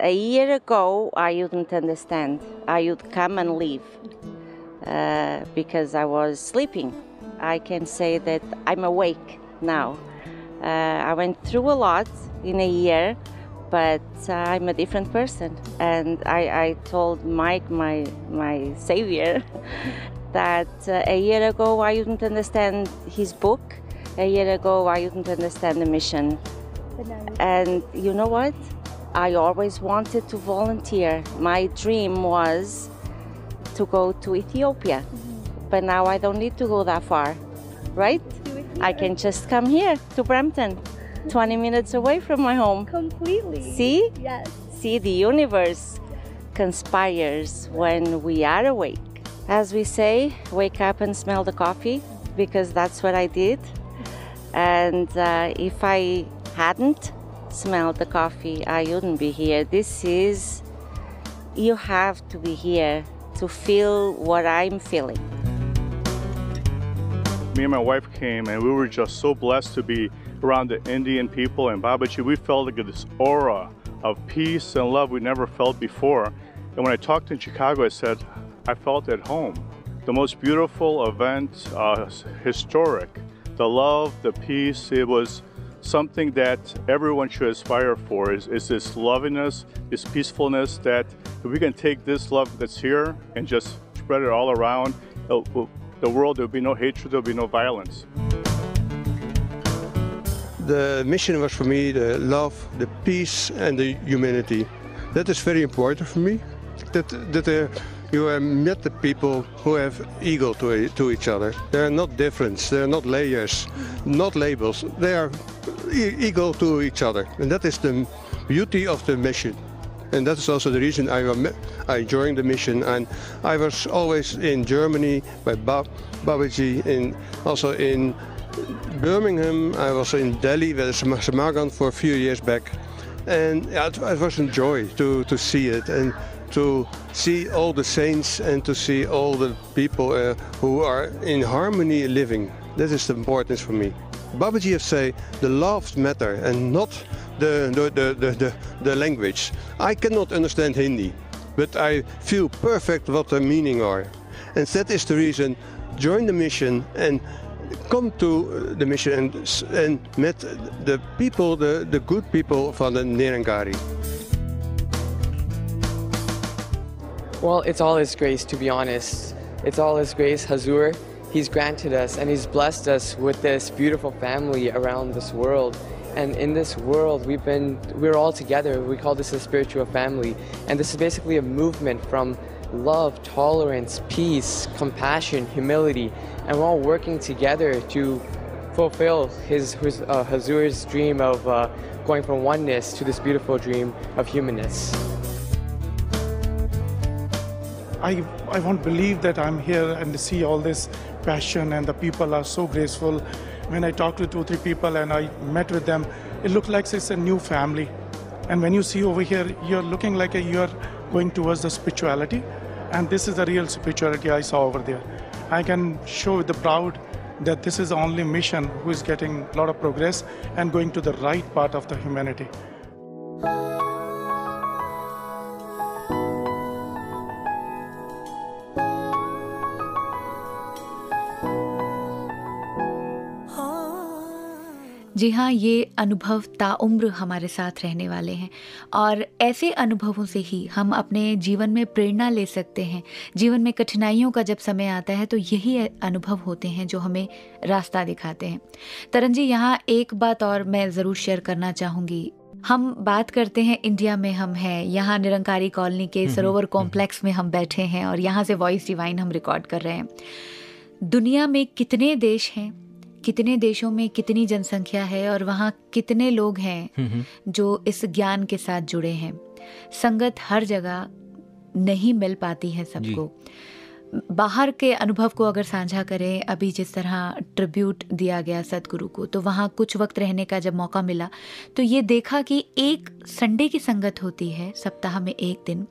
A year ago, I wouldn't understand. I would come and leave because I was sleeping. I can say that I'm awake now. I went through a lot in a year, but I'm a different person. And I told Mike, my savior, that a year ago I wouldn't understand his book. A year ago I wouldn't understand the mission. And you know what? I always wanted to volunteer. My dream was to go to Ethiopia. But now I don't need to go that far, right? I can just come here to Brampton, 20 minutes away from my home. Completely. See? Yes. See, the universe conspires when we are awake. As we say, wake up and smell the coffee, because that's what I did. And if I hadn't smelled the coffee, I wouldn't be here. You have to be here to feel what I'm feeling. Me and my wife came, and we were just so blessed to be around the Indian people and Babaji. We felt like this aura of peace and love we never felt before. And when I talked in Chicago, I said, I felt at home. The most beautiful event, historic. The love, the peace, it was something that everyone should aspire for, is this lovingness, this peacefulness, that if we can take this love that's here and just spread it all around the world, there will be no hatred, there will be no violence. The mission was for me the love, the peace and the humanity. That is very important for me, that you met the people who have ego to each other. They are not different, they are not layers, not labels. They are equal to each other. And that is the beauty of the mission. And that is also the reason I joined the mission. And I was always in Germany by Babaji, and also in Birmingham. I was in Delhi with Samagan for a few years back. And it was a joy to see it, and to see all the saints and to see all the people who are in harmony living. That is the importance for me. Babaji has said the loves matter and not the language. I cannot understand Hindi, but I feel perfect what the meaning are. And that is the reason, join the mission and come to the mission and met the people, the good people from the Nirangari. Well, it's all His grace, to be honest. It's all His grace, Hazur. He's granted us and He's blessed us with this beautiful family around this world. And in this world, we're all together. We call this a spiritual family. And this is basically a movement from love, tolerance, peace, compassion, humility. And we're all working together to fulfill Hazur's dream of going from oneness to this beautiful dream of humanness. I won't believe that I'm here and see all this passion, and the people are so graceful. When I talked to 2-3 people and I met with them, it looked like it's a new family. And when you see over here, you're looking like you're going towards the spirituality. And this is the real spirituality I saw over there. I can show with the proud that this is the only mission who is getting a lot of progress and going to the right part of the humanity. जी हाँ, ये अनुभव ताउम्र हमारे साथ रहने वाले हैं और ऐसे अनुभवों से ही हम अपने जीवन में प्रेरणा ले सकते हैं। जीवन में कठिनाइयों का जब समय आता है तो यही अनुभव होते हैं जो हमें रास्ता दिखाते हैं। तरन जी, यहाँ एक बात और मैं ज़रूर शेयर करना चाहूँगी। हम बात करते हैं इंडिया में हम हैं, यहाँ निरंकारी कॉलोनी के सरोवर कॉम्प्लेक्स में हम बैठे हैं और यहाँ से वॉइस डिवाइन हम रिकॉर्ड कर रहे हैं। दुनिया में कितने देश हैं, कितने देशों में कितनी जनसंख्या है और वहाँ कितने लोग हैं जो इस ज्ञान के साथ जुड़े हैं। संगत हर जगह नहीं मिल पाती है सबको। बाहर के अनुभव को अगर साझा करें, अभी जिस तरह ट्रिब्यूट दिया गया सदगुरु को, तो वहाँ कुछ वक्त रहने का जब मौका मिला तो ये देखा कि एक संडे की संगत होती है सप्ताह में एक दिन,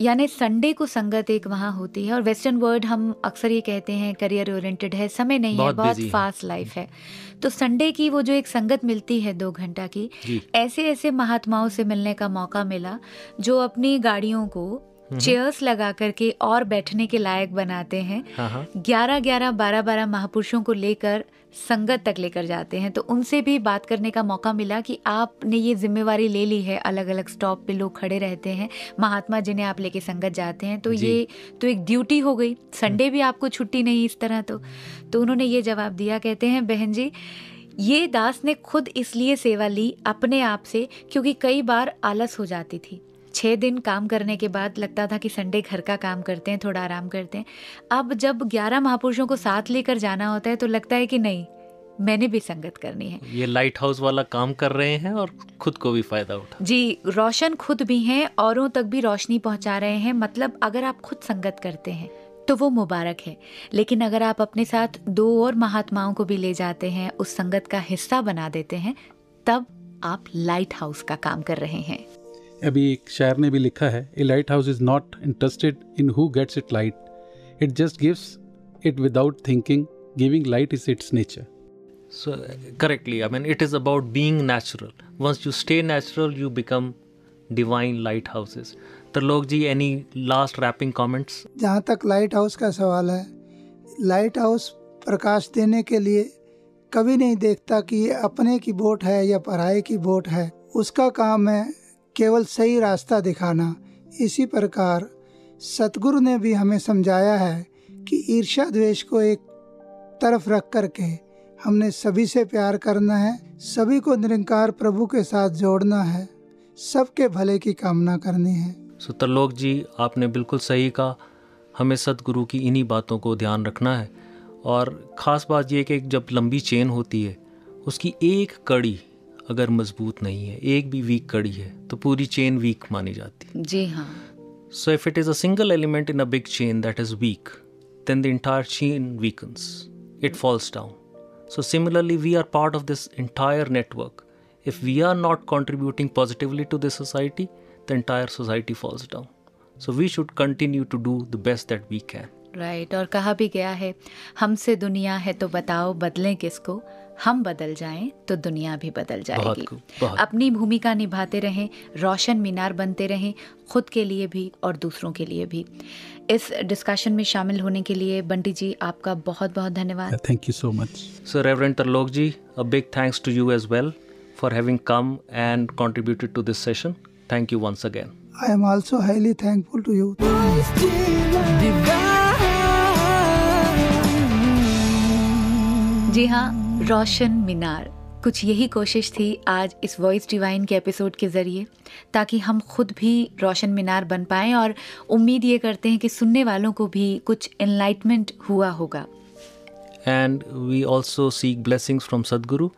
यानी संडे को संगत एक वहाँ होती है। और वेस्टर्न वर्ल्ड हम अक्सर ये कहते हैं करियर ओरिएंटेड है, समय नहीं है, बहुत फास्ट लाइफ है। तो संडे की वो जो एक संगत मिलती है 2 घंटा की, ऐसे ऐसे महात्माओं से मिलने का मौका मिला जो अपनी गाड़ियों को चेयर्स लगा करके और बैठने के लायक बनाते हैं। 11-11, 12-12 महापुरुषों को लेकर संगत तक लेकर जाते हैं। तो उनसे भी बात करने का मौका मिला कि आपने ये जिम्मेवारी ले ली है, अलग अलग स्टॉप पे लोग खड़े रहते हैं, महात्मा जिन्हें आप लेके संगत जाते हैं, तो ये तो एक ड्यूटी हो गई, संडे भी आपको छुट्टी नहीं इस तरह। तो उन्होंने ये जवाब दिया, कहते हैं बहन जी ये दास ने खुद इसलिए सेवा ली अपने आप से क्योंकि कई बार आलस हो जाती थी। 6 दिन काम करने के बाद लगता था कि संडे घर का काम करते हैं, थोड़ा आराम करते हैं। अब जब 11 महापुरुषों को साथ लेकर जाना होता है तो लगता है कि नहीं, मैंने भी संगत करनी है। ये लाइट हाउस वाला काम कर रहे हैं और खुद को भी फायदा उठा। जी, रोशन खुद भी हैं, औरों तक भी रोशनी पहुंचा रहे हैं। मतलब अगर आप खुद संगत करते हैं तो वो मुबारक है, लेकिन अगर आप अपने साथ 2 और महात्माओं को भी ले जाते हैं, उस संगत का हिस्सा बना देते हैं, तब आप लाइट हाउस का काम कर रहे हैं। अभी एक शायर ने भी लिखा है, a lighthouse is not interested in who gets it light, it just gives it without thinking, giving light is its nature. So correctly, I mean it is about being natural. Once you stay natural, you become divine lighthouses. Trilok ji, any last wrapping comments? जहाँ तक light house का सवाल है, light house प्रकाश देने के लिए कभी नहीं देखता कि ये अपने की बोट है या पराये की बोट है। उसका काम है केवल सही रास्ता दिखाना। इसी प्रकार सतगुरु ने भी हमें समझाया है कि ईर्ष्या द्वेष को एक तरफ रख करके हमने सभी से प्यार करना है, सभी को निरंकार प्रभु के साथ जोड़ना है, सबके भले की कामना करनी है। त्रिलोक जी, आपने बिल्कुल सही कहा। हमें सतगुरु की इन्हीं बातों को ध्यान रखना है। और ख़ास बात यह कि जब लंबी चेन होती है, उसकी एक कड़ी अगर मजबूत नहीं है, एक भी वीक कड़ी है, तो पूरी चेन वीक मानी जाती है। जी हाँ। So if it is a single element in a big chain that is week, then the entire chain weakens, it falls down. So similarly, we are part of this entire network. If we are not contributing positively to this society, the entire society falls down. So we should continue to do the best that we can. Right. और कहा भी गया है, हमसे दुनिया है तो बताओ बदलें किसको, हम बदल जाएं तो दुनिया भी बदल जाएगी। अपनी भूमिका निभाते रहें, रोशन मीनार बनते रहें, खुद के लिए भी और दूसरों के लिए भी। इस डिस्कशन में शामिल होने के लिए बंटी जी आपका बहुत बहुत धन्यवाद। Thank you so much. So reverend Trilok ji, a big thanks to you as well for having come and contributed to this session. Thank you once again. I am also highly thankful to you. जी हाँ, रोशन मीनार, कुछ यही कोशिश थी आज इस voice divine के episode के ज़रिए, ताकि हम खुद भी रोशन मीनार बन पाएं। और उम्मीद ये करते हैं कि सुनने वालों को भी कुछ एनलाइटमेंट हुआ होगा। And we also seek blessings from Sadhguru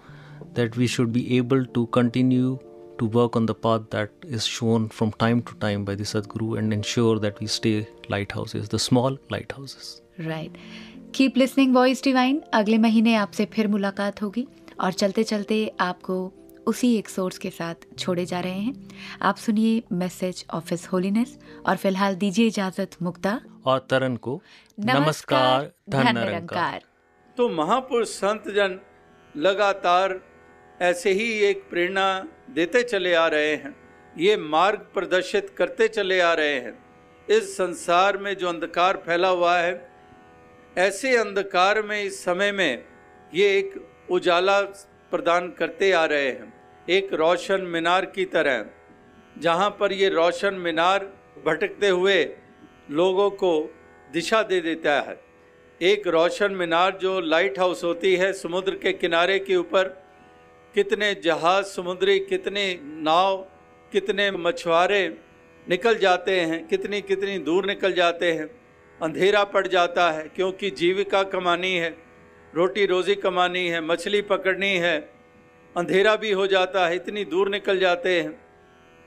that we should be able to continue to work on the path that is shown from time to time by the Sadguru and ensure that we stay lighthouses, the small lighthouses. Right. Keep listening Voice Divine. अगले महीने आपसे फिर मुलाकात होगी और चलते चलते आपको उसी एक सोर्स के साथ छोड़े जा रहे हैं। आप सुनिए मैसेज ऑफ हिज होलीनेस और फिलहाल दीजिए इजाजत मुक्ता और तरन को नमस्कार धन निरंकार। तो महापुरुष संत जन लगातार ऐसे ही एक प्रेरणा देते चले आ रहे हैं, ये मार्ग प्रदर्शित करते चले आ रहे हैं। इस संसार में जो अंधकार फैला हुआ है, ऐसे अंधकार में इस समय में ये एक उजाला प्रदान करते आ रहे हैं, एक रोशन मीनार की तरह, जहाँ पर ये रोशन मीनार भटकते हुए लोगों को दिशा दे देता है। एक रोशन मीनार जो लाइट हाउस होती है, समुद्र के किनारे के ऊपर कितने जहाज समुद्री, कितने नाव, कितने मछुआरे निकल जाते हैं, कितनी कितनी दूर निकल जाते हैं। अंधेरा पड़ जाता है क्योंकि जीविका कमानी है, रोटी रोज़ी कमानी है, मछली पकड़नी है, अंधेरा भी हो जाता है, इतनी दूर निकल जाते हैं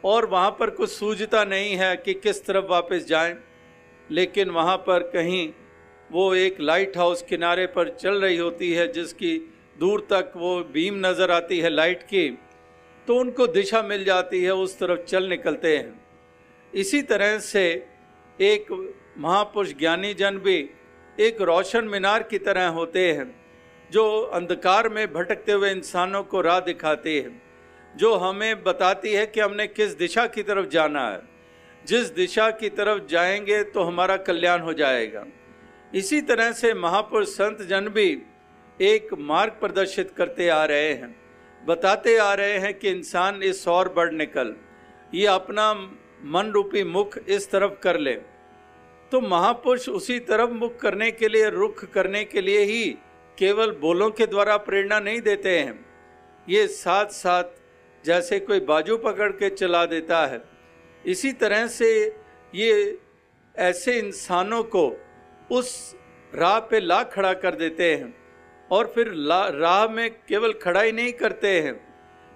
और वहाँ पर कुछ सूझता नहीं है कि किस तरफ वापस जाएं। लेकिन वहाँ पर कहीं वो एक लाइट हाउस किनारे पर चल रही होती है, जिसकी दूर तक वो बीम नज़र आती है लाइट की, तो उनको दिशा मिल जाती है, उस तरफ चल निकलते हैं। इसी तरह से एक महापुरुष ज्ञानी जन भी एक रोशन मीनार की तरह होते हैं, जो अंधकार में भटकते हुए इंसानों को राह दिखाते हैं, जो हमें बताती है कि हमने किस दिशा की तरफ जाना है। जिस दिशा की तरफ जाएंगे तो हमारा कल्याण हो जाएगा। इसी तरह से महापुरुष संत जन भी एक मार्ग प्रदर्शित करते आ रहे हैं, बताते आ रहे हैं कि इंसान इस और बढ़ निकल, ये अपना मन रूपी मुख इस तरफ कर ले। तो महापुरुष उसी तरफ मुख करने के लिए, रुख करने के लिए ही केवल बोलों के द्वारा प्रेरणा नहीं देते हैं, ये साथ साथ जैसे कोई बाजू पकड़ के चला देता है, इसी तरह से ये ऐसे इंसानों को उस राह पे ला खड़ा कर देते हैं, और फिर राह में केवल खड़ा ही नहीं करते हैं,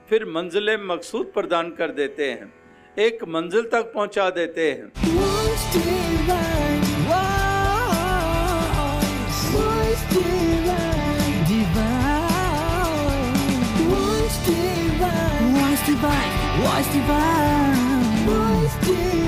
फिर मंजिल मकसूद प्रदान कर देते हैं, एक मंजिल तक पहुंचा देते हैं। Voice divine, voice divine, voice divine.